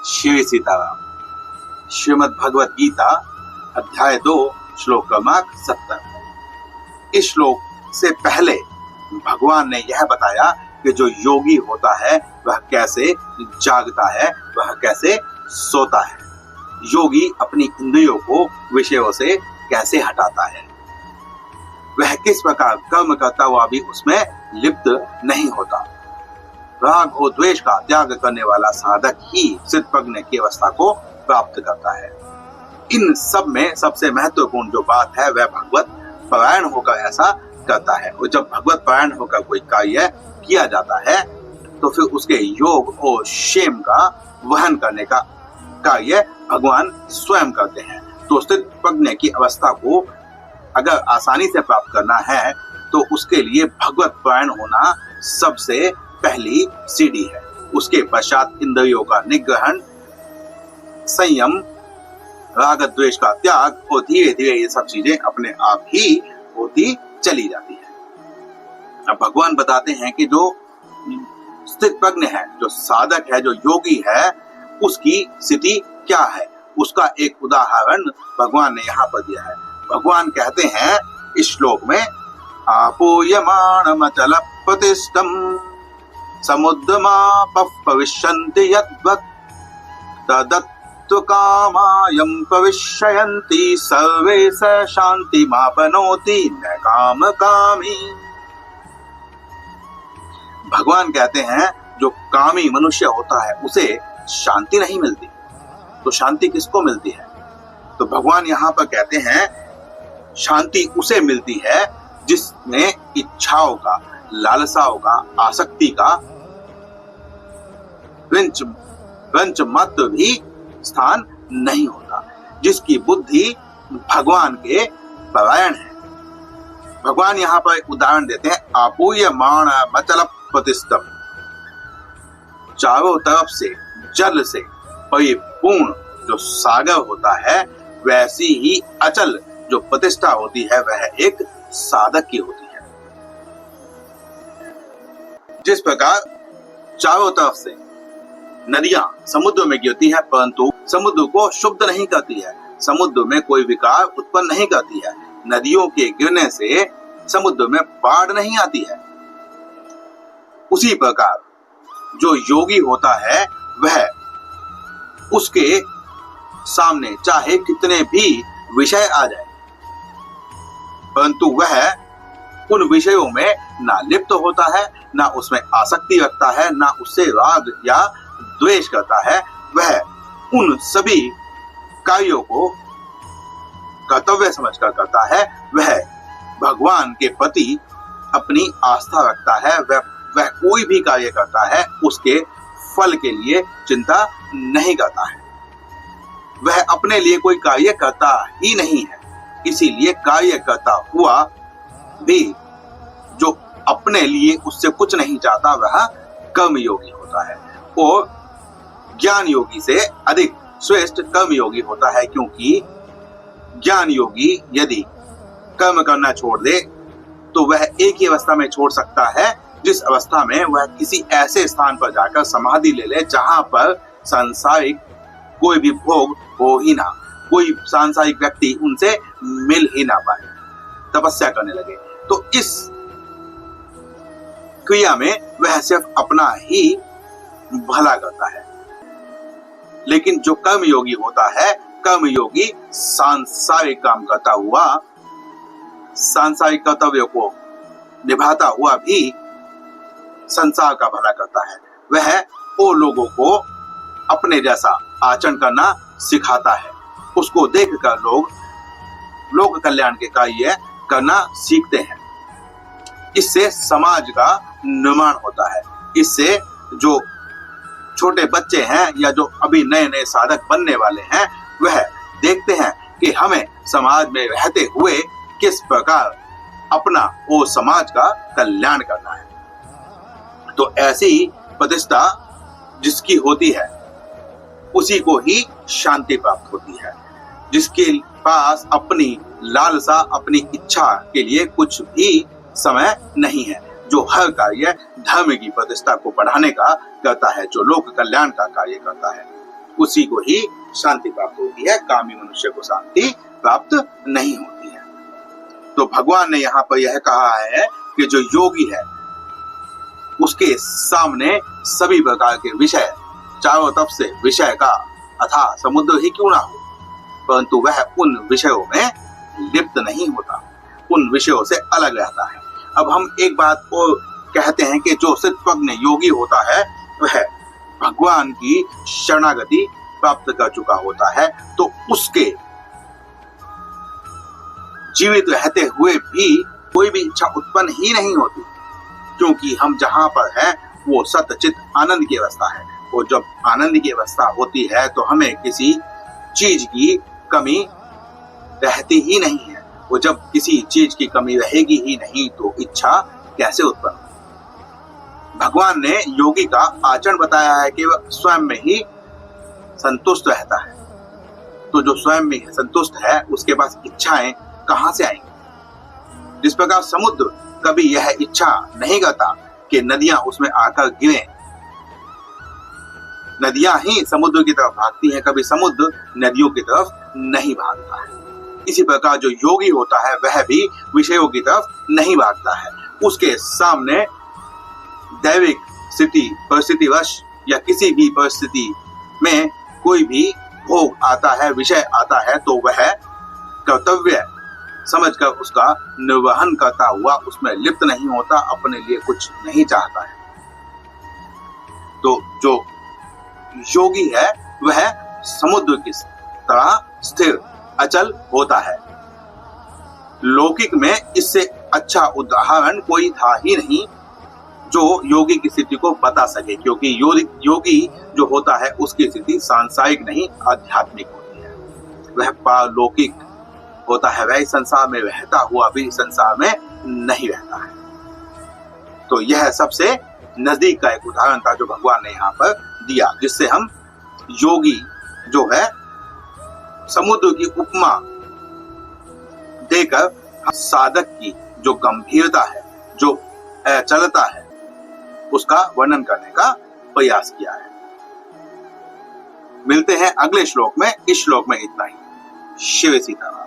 श्री सीताराम। श्रीमद् भगवत गीता अध्याय 2 श्लोक क्रमांक 70। इस श्लोक से पहले भगवान ने यह बताया कि जो योगी होता है वह कैसे जागता है, वह कैसे सोता है। योगी अपनी इंद्रियों को विषयों से कैसे हटाता है, वह किस प्रकार कर्म करता हुआ भी उसमें लिप्त नहीं होता। राग और द्वेष का त्याग करने वाला साधक ही स्थितप्रज्ञ की अवस्था को प्राप्त करता है। इन सब में सबसे महत्वपूर्ण जो बात है वह भगवत परायण होकर ऐसा करता है। और जब भगवत परायण होकर कोई कार्य किया जाता है तो फिर उसके योग और क्षेम का वहन करने का कार्य भगवान स्वयं करते हैं। तो स्थितप्रज्ञ की अवस्था को अगर आसानी से प्राप्त करना है तो उसके लिए भगवत परायण होना सबसे पहली सीढ़ी है। उसके पश्चात इंद्रियों का निग्रहण, संयम, राग द्वेष का त्याग और धीरे धीरे ये सब चीजें अपने आप ही होती चली जाती है। अब भगवान बताते हैं कि जो स्थितप्रज्ञ है, जो साधक है, जो योगी है, उसकी स्थिति क्या है। उसका एक उदाहरण भगवान ने यहाँ पर दिया है। भगवान कहते हैं इस श्लोक में, आपूयमाणमचल प्रतिष्ठम् समुद्रमापः पविष्यन्ति यद्वत् तदत्तु कामायं पविष्यन्ति सर्वे स शान्तिमापनोति न कामकामी। भगवान कहते हैं जो कामी मनुष्य होता है उसे शांति नहीं मिलती। तो शांति किसको मिलती है? तो भगवान यहाँ पर कहते हैं शांति उसे मिलती है जिसमें इच्छाओं का, लालसाओं का, आसक्ति का रंच मात्र भी स्थान नहीं होता, जिसकी बुद्धि भगवान के परायण है। भगवान यहाँ पर एक उदाहरण देते हैं, आपूयमाण मचल प्रतिष्ठम्। चारों तरफ से जल से परिपूर्ण जो सागर होता है वैसी ही अचल जो प्रतिष्ठा होती है वह एक साधक की होती है। जिस प्रकार चारों तरफ से नदियां समुद्र में गिरती है परंतु समुद्र को शुद्ध नहीं करती है, समुद्र में कोई विकार उत्पन्न नहीं करती है, नदियों के गिरने से समुद्र में बाढ़ नहीं आती है, उसी प्रकार जो योगी होता है वह उसके सामने चाहे कितने भी विषय आ जाए परंतु वह उन विषयों में ना लिप्त होता है, ना उसमें आसक्ति रखता है, ना उससे राग या द्वेष करता है। वह उन सभी कार्यों को कर्तव्य समझकर करता है। वह भगवान के प्रति अपनी आस्था रखता है। वह कोई भी कार्य करता है उसके फल के लिए चिंता नहीं करता है। वह अपने लिए कोई कार्य करता ही नहीं है, इसीलिए कार्य करता हुआ भी जो अपने लिए उससे कुछ नहीं चाहता वह कर्म योगी होता है। और ज्ञान योगी से अधिक श्रेष्ठ कर्म योगी होता है, क्योंकि ज्ञान योगी यदि कर्म करना छोड़ दे तो वह एक ही अवस्था में छोड़ सकता है जिस अवस्था में वह किसी ऐसे स्थान पर जाकर समाधि ले ले जहां पर सांसारिक कोई भी भोग हो ही ना, कोई सांसारिक व्यक्ति उनसे मिल ही ना पाए, तपस्या करने लगे। तो इस क्रिया में वह सिर्फ अपना ही भला करता है। लेकिन जो कर्म योगी होता है, कर्म योगी सांसारिक काम करता हुआ, सांसारिक कर्तव्यों को निभाता हुआ भी संसार का भला करता है। वह और लोगों को अपने जैसा आचरण करना सिखाता है। उसको देखकर लोग कल्याण के कार्य करना सीखते हैं। इससे समाज का निर्माण होता है। इससे जो छोटे बच्चे हैं या जो अभी नए नए साधक बनने वाले हैं वह देखते हैं कि हमें समाज में रहते हुए किस प्रकार अपना और समाज का कल्याण करना है। तो ऐसी प्रतिष्ठा जिसकी होती है उसी को ही शांति प्राप्त होती है। जिसके पास अपनी लालसा, अपनी इच्छा के लिए कुछ भी समय नहीं है, जो हर कार्य धर्म की प्रतिष्ठा को बढ़ाने का करता है, जो लोक कल्याण का कार्य करता है। उसी को ही शांति प्राप्त होती है, कामी मनुष्य को शांति प्राप्त नहीं होती है। तो भगवान ने यहाँ पर यह कहा है कि जो योगी है उसके सामने सभी प्रकार के विषय, चारों तरफ से विषय का अथाह समुद्र ही क्यों ना हो, परंतु वह उन विषयों में लिप्त नहीं होता, उन विषयों से अलग रहता है। अब हम एक बात को कहते हैं कि जो स्थितप्रज्ञ योगी होता है वह भगवान की शरणागति प्राप्त कर चुका होता है, तो उसके जीवित रहते हुए भी कोई भी इच्छा उत्पन्न ही नहीं होती, क्योंकि हम जहां पर है वो सतचित आनंद की अवस्था है। और जब आनंद की अवस्था होती है तो हमें किसी चीज की कमी रहती ही नहीं है। वो जब किसी चीज की कमी रहेगी ही नहीं तो इच्छा कैसे उत्पन्न? भगवान ने योगी का आचरण बताया है कि वह स्वयं में ही संतुष्ट रहता है। तो जो स्वयं में संतुष्ट है उसके पास इच्छाएं कहां से आएंगी? जिस प्रकार समुद्र कभी यह इच्छा नहीं करता कि नदियां उसमें आकर गिरें, नदियां ही समुद्र की तरफ भागती हैं, कभी समुद्र नदियों की तरफ नहीं भागता है। इसी प्रकार जो योगी होता है वह भी विषयों की तरफ नहीं भागता है। उसके सामने दैविक स्थिति, परिस्थितिवश या किसी भी परिस्थिति में कोई भी भोग आता है, विषय आता है, तो वह कर्तव्य समझकर उसका निर्वहन करता हुआ उसमें लिप्त नहीं होता, अपने लिए कुछ नहीं चाहता है। तो जो योगी है वह समुद्र की तरह स्थिर अचल होता है। लौकिक में इससे अच्छा उदाहरण कोई था ही नहीं जो योगी की स्थिति को बता सके, क्योंकि योगी जो होता है उसकी स्थिति सांसारिक नहीं आध्यात्मिक होती है। वह पारलौकिक होता है, वह संसार में रहता हुआ भी संसार में नहीं रहता है। तो यह सबसे नजदीक का एक उदाहरण था जो भगवान ने यहाँ पर दिया, जिससे हम योगी जो है समुद्र की उपमा देकर साधक की जो गंभीरता है, जो चलता है, उसका वर्णन करने का प्रयास किया है। मिलते हैं अगले श्लोक में। इस श्लोक में इतना ही। शिव सीताराम।